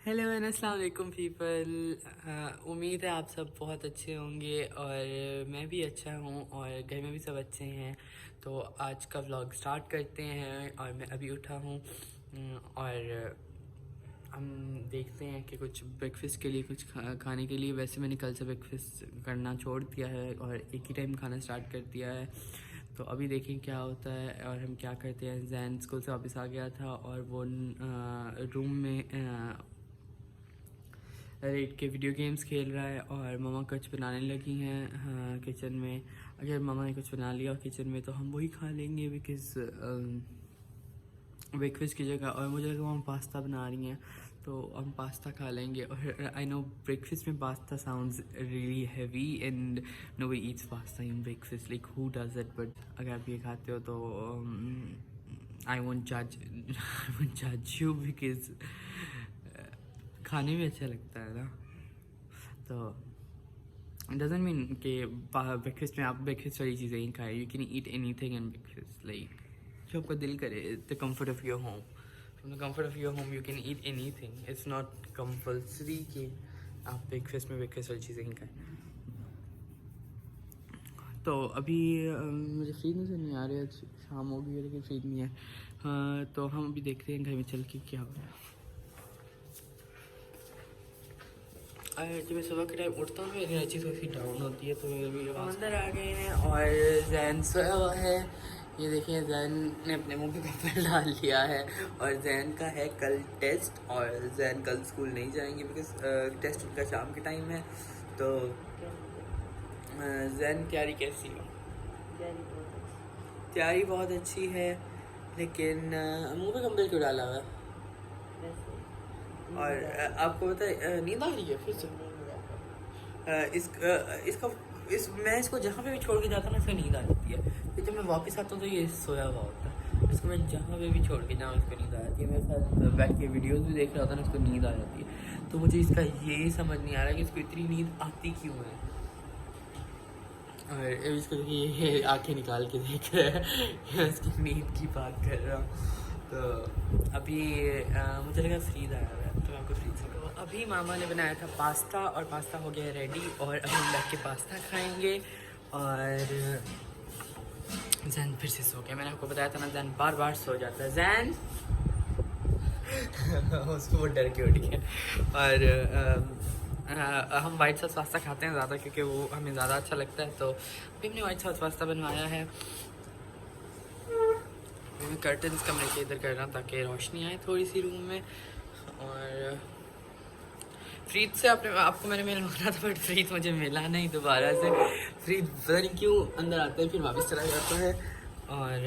Hello and अस्सलाम वालेकुम people. उम्मीद है आप सब बहुत अच्छे होंगे और मैं भी अच्छा हूँ और घर में भी सब अच्छे हैं। तो आज का व्लॉग स्टार्ट करते हैं और मैं अभी उठा हूँ और हम देखते हैं कि कुछ ब्रेकफास्ट के लिए कुछ खाने के लिए। वैसे मैंने कल से ब्रेकफास्ट करना छोड़ दिया है और एक ही टाइम खाना स्टार्ट कर दिया है। तो अभी देखें क्या होता है और हम क्या करते हैं। जैन स्कूल से वापस आ गया था और वो रूम में रेड के वीडियो गेम्स खेल रहा है और ममा कुछ बनाने लगी हैं किचन में। अगर ममा ने कुछ बना लिया किचन में तो हम वही खा लेंगे बिकॉज ब्रेकफास्ट की जगह। और मुझे लगा हम पास्ता बना रही हैं तो हम पास्ता खा लेंगे। और आई नो ब्रेकफास्ट में pasta sounds really heavy and no way eats pasta in breakfast, like who does it. But अगर आप ये खाते हो तो आई वोंट जज यू बिकॉज खाने में अच्छा लगता है ना। तो डजेंट मीन कि ब्रेकफास्ट में आप ब्रेकफास्ट वाली चीज़ें ही खाएं। You can eat any thing in breakfast, like जो आपका दिल करे। The comfort of your home, from the comfort of your home you can eat any thing. It's not compulsory कि आप ब्रेकफास्ट में ब्रेकफास्ट वाली चीज़ें ही खाएं। तो अभी मुझे फ्रीज नजर नहीं आ रही है, शाम हो गई है लेकिन फ्रीज नहीं है। हाँ, तो हम अभी देखते हैं घर में चल के क्या हो रहा है। जब मैं सुबह के टाइम उठता हूँ मेरी एनर्जी थोड़ी सी डाउन होती है। तो मेरे अंदर आ गए हैं और जैन सोया हुआ है। ये देखिए जैन ने अपने मुंह पे कपड़ा डाल लिया है और जैन का है कल टेस्ट और जैन कल स्कूल नहीं जाएंगे बिकॉज टेस्ट उनका शाम के टाइम है। तो जैन तैयारी कैसी है? तैयारी बहुत अच्छी है लेकिन मुंह पे कंबल क्यों डाला हुआ है? और आपको पता है नींद आ रही है फिर से? मैं इसको जहाँ पे भी छोड़ के जाता हूँ ना इसको नींद आ जाती है। फिर जब मैं वापस आता हूँ तो ये सोया हुआ होता है। इसको मैं जहाँ पे भी छोड़ के जाऊँ इसको नींद आ जाती है। मेरे साथ बैठ के वीडियोस भी देख रहा होता है ना, इसको नींद आ जाती है। तो मुझे इसका ये समझ नहीं आ रहा कि इसको इतनी नींद आती क्यों है। और इसको ये आंखें निकाल के देख रहा है। मैं इसकी नींद की बात कर रहा हूँ। तो अभी मुझे लगा फ्रीज आया हुआ है तो मैं आपको फ्रीज से। तो अभी मामा ने बनाया था पास्ता और पास्ता हो गया रेडी और अभी हम बैठ के पास्ता खाएंगे। और जैन फिर से सो गया। मैंने आपको बताया था ना जैन बार बार सो जाता है। जैन उसको वो डर के उठ गया। और हम वाइट सॉस पास्ता खाते हैं ज़्यादा क्योंकि वो हमें ज़्यादा अच्छा लगता है। तो अभी हमने वाइट सॉस पास्ता बनवाया है। मैं कर्टन्स कमरे के इधर कर रहा हूँ ताकि रोशनी आए थोड़ी सी रूम में। और फ्रीज से आपको मैंने मेल मांगा था बट फ्रीज मुझे मिला नहीं दोबारा से। फ्रीज पता नहीं क्यों अंदर आता है फिर वापस चला जाता है। और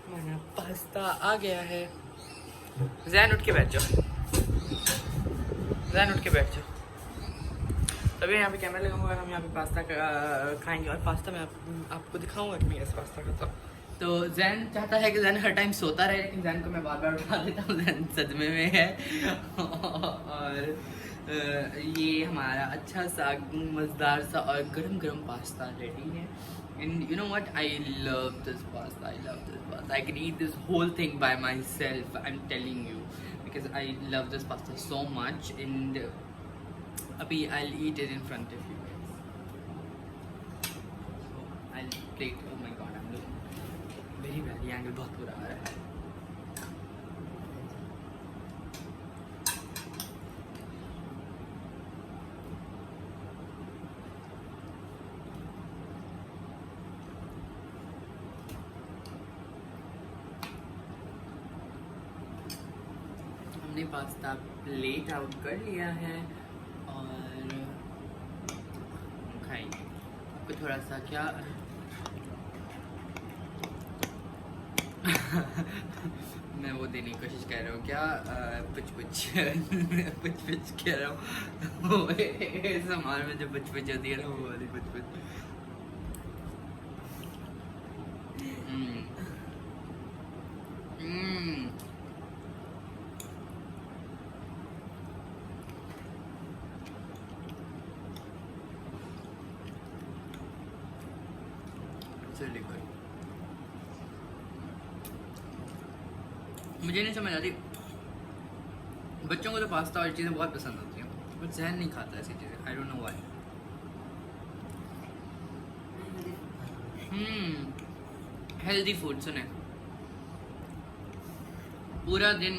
मेरा पास्ता आ गया है। जैन उठ के बैठ जाओ, जैन उठ के बैठ जाओ। तभी यहाँ पे कैमरा लगाऊंगा और हम यहाँ पे पास्ता खाएंगे। और पास्ता मैं आपको दिखाऊंगा कि मैं कैसे पास्ता खाता हूँ। तो जैन चाहता है कि जैन हर टाइम सोता रहे लेकिन जैन को मैं बार बार उठा देता हूँ। जैन सदमे में है। और ये हमारा अच्छा सा मज़ेदार सा और गरम गरम पास्ता रेडी है। And you know what, I love this pasta, I love this pasta. I can eat this whole thing by myself, I am telling you, because I love this pasta so much. And अभी I'll eat it in front of you guys. So I'll plate. Oh my god, I'm looking very bad. ये angle बहुत बुरा आ रहा है। हमने pasta plate out कर लिया है और खाएंगे। आपको थोड़ा सा क्या मैं वो देने की कोशिश कर रहा हूँ क्या पुछ पुछ पुछ पुछ कह रहा हूँ। सामान में जो पुछ पुछ होती है ना वो वाली पुछ पुछ। मुझे नहीं समझ आती बच्चों को तो पास्ता और चीज़ें बहुत पसंद होती हैं, बट जहन नहीं खाता ऐसी चीज़ें, I don't know why. Healthy food सुने, पूरा दिन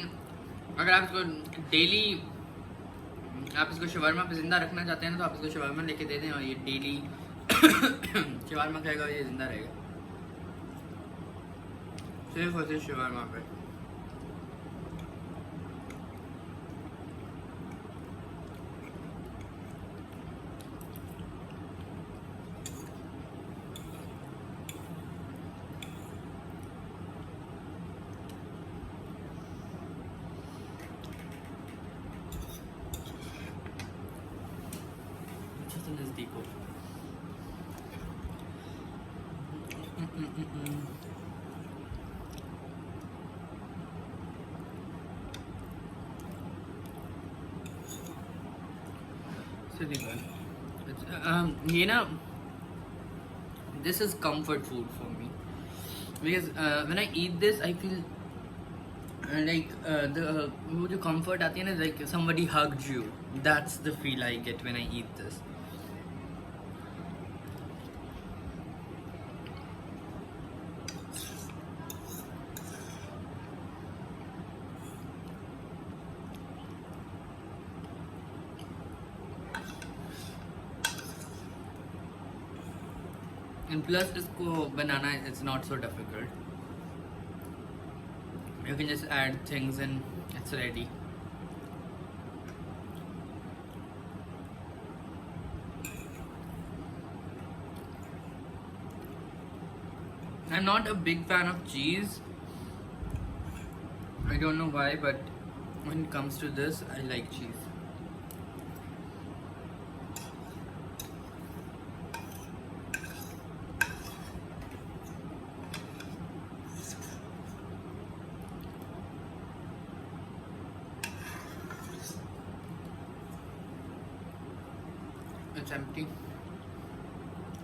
अगर आप इसको डेली आप इसको शवारमा पे जिंदा रखना चाहते हैं ना, तो आप इसको शवारमा लेके दे दें और ये डेली शवारमा खाएगा और ये जिंदा रहेगा, सिर्फ और सिर्फ शवारमा पे। नजदीक हो ये ना, this is comfort food for me because when I eat this I feel like वो जो comfort आती है ना, like somebody hugged you, that's the feel I get when I eat this. And plus इसको बनाना it's not so difficult. You can just add things and it's ready. I'm not a big fan of cheese. I don't know why, but when it comes to this, I like cheese. It's empty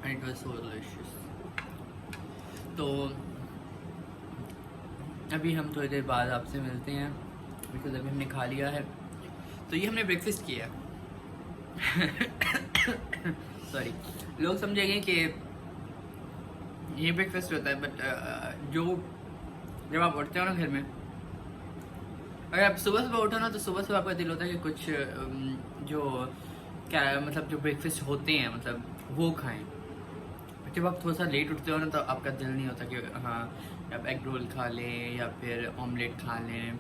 and it was so delicious. तो अभी हम थोड़ी देर बाद आपसे मिलते हैं, because अभी हमने खा लिया है। तो ये हमने ब्रेकफास्ट किया सॉरी, लोग समझेंगे कि ये ब्रेकफास्ट होता है, बट जो जब आप उठते हो ना घर में, अगर आप सुबह सुबह उठो ना, तो सुबह सुबह आपका दिल होता है कि कुछ जो क्या मतलब जो ब्रेकफास्ट होते हैं मतलब वो खाएं। जब आप थोड़ा सा लेट उठते हो ना, तो आपका दिल नहीं होता कि हाँ आप एग रोल खा लें या फिर ऑमलेट खा लें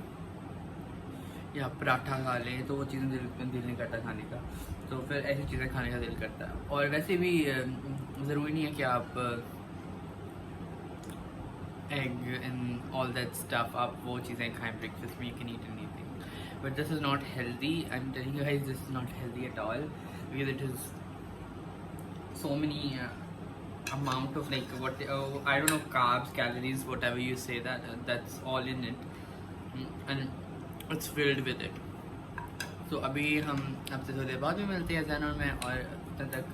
या पराठा खा लें, तो वो चीज़ें दिल नहीं करता खाने का। तो फिर ऐसी चीज़ें खाने का दिल करता है। और वैसे भी ज़रूरी नहीं है कि आप egg and all that stuff आप वो चीज़ें खाएं ब्रेकफास्ट में। You can eat anything, but this is not healthy. I am telling you guys, this is not healthy at all, because it is so many amount of like what I don't know, carbs, calories, whatever you say, that's all in it, and it's filled with it. So अभी हम आपसे थोड़ी देर बाद में मिलते हैं जैन और मैं, और तब तक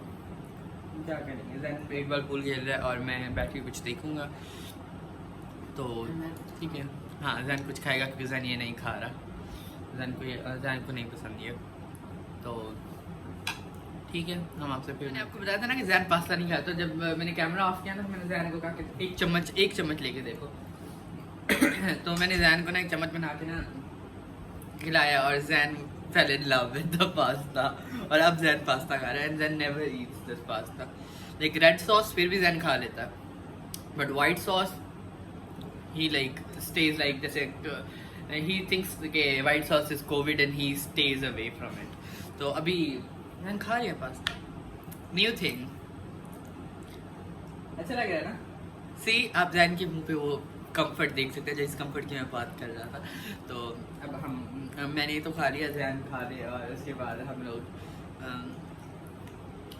क्या करेंगे, जैन एक बार पूल खेल रहा है और मैं बैठ के कुछ देखूंगा। तो ठीक है, हाँ जैन कुछ खाएगा क्योंकि जैन ये नहीं खा रहा, जैन को नहीं पसंद ये। तो ठीक है, हम आपसे फिर, मैंने आपको बताया था ना कि जैन पास्ता नहीं खाता। तो जब मैंने कैमरा ऑफ किया ना, तो मैंने जैन को कहा कि एक चम्मच लेके देखो तो मैंने जैन को ना एक चम्मच बना के ना खिलाया, और Jain fail in love with the pasta, और अब जैन पास्ता खा रहा है। And Jain never Yeats this pasta. Like red sauce फिर भी जैन खा लेता है, but white sauce he like stage like, जैसे ही थिंक्स कि white sauce is Covid and he stays away from it. तो अभी मैंने खा लिया पास्ता, न्यू थिंग, अच्छा लग रहा है ना। सी आप जैन के मुंह पे वो कंफर्ट देख सकते हैं, जिस कंफर्ट की मैं बात कर रहा था। तो अब मैंने तो खा लिया, जैन खा लिया, और उसके बाद हम लोग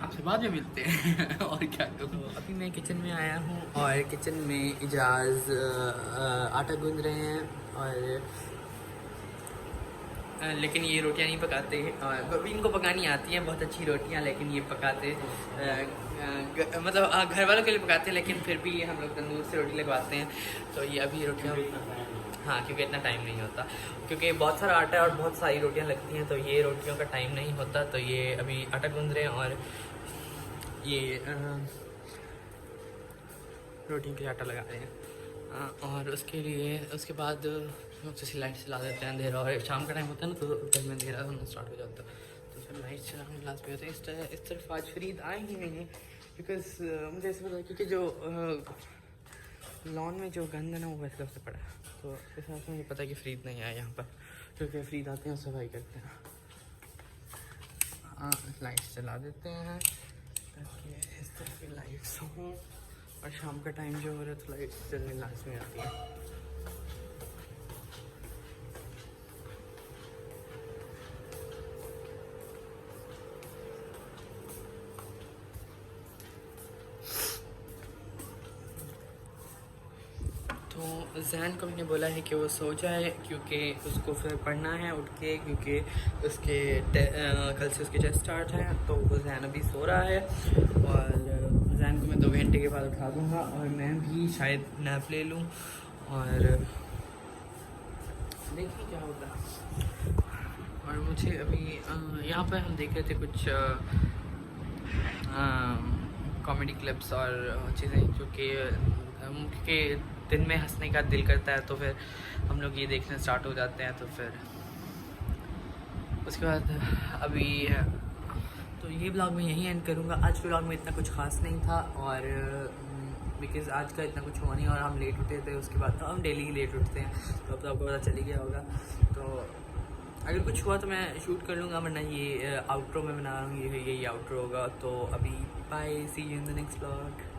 आपसे बाद में मिलते हैं और क्या करूँ। अभी मैं किचन में आया हूँ, और किचन में इजाज़ आटा गूंद रहे हैं, और लेकिन ये रोटियां नहीं पकाते हैं, और इनको पकानी आती हैं बहुत अच्छी रोटियां, लेकिन ये पकाते मतलब घर वालों के लिए पकाते हैं, लेकिन फिर भी हम लोग तंदूर से रोटी लगवाते हैं। तो ये अभी रोटियां हाँ, क्योंकि इतना टाइम नहीं होता, क्योंकि बहुत सारा आटा है और बहुत सारी रोटियां लगती हैं, तो ये रोटियों का टाइम नहीं होता। तो ये अभी आटा गूंद रहे हैं और ये रोटियों के लिए आटा लगा रहे हैं। और उसके लिए उसके बाद जैसे लाइट चला देते हैं, अंधेरा और शाम का टाइम होता है ना, तो घर में अंधेरा होना स्टार्ट हो जाता है, तो फिर लाइट चलाने लास्ट पे होते हैं। इस तरफ आज फरीद आए ही नहीं है, बिकॉज मुझे ऐसा पता है क्योंकि जो लॉन में जो गंद है ना वो वैसे सबसे पड़ा है, तो इस हिसाब से मुझे पता है कि फरीद नहीं आया यहाँ पर, क्योंकि फरीद आते हैं सफाई करते हैं। हाँ, लाइट चला देते हैं ताकि इस तरह की लाइट्स हों, और शाम का टाइम जो हो रहा है तो लाइट चलने लाजमी आती है। तो जैन को मैंने बोला है कि वो सो जाए, क्योंकि उसको फिर पढ़ना है उठ के, क्योंकि उसके कल से उसके टेस्ट स्टार्ट हैं। तो वो जैन अभी सो रहा है, और जैन को मैं 2 घंटे के बाद उठा दूँगा, और मैं भी शायद नैप ले लूँ, और देखिए क्या होता है। और मुझे अभी यहाँ पर हम देख रहे थे कुछ कॉमेडी क्लिप्स और चीज़ें, जो कि दिन में हंसने का दिल करता है, तो फिर हम लोग ये देखने स्टार्ट हो जाते हैं। तो फिर उसके बाद अभी तो ये ब्लॉग मैं यहीं एंड करूँगा। आज के ब्लॉग में इतना कुछ खास नहीं था, और बिकॉज़ आज का इतना कुछ हुआ नहीं, और हम लेट उठे थे। उसके बाद हम डेली ही लेट उठते हैं, तो अब तो आपको पता चल ही गया होगा। तो अगर कुछ हुआ तो मैं शूट कर लूँगा, वरना ये आउट्रो में बना रहा हूँ, यही आउट्रो होगा। तो अभी bye, see you in the next blog.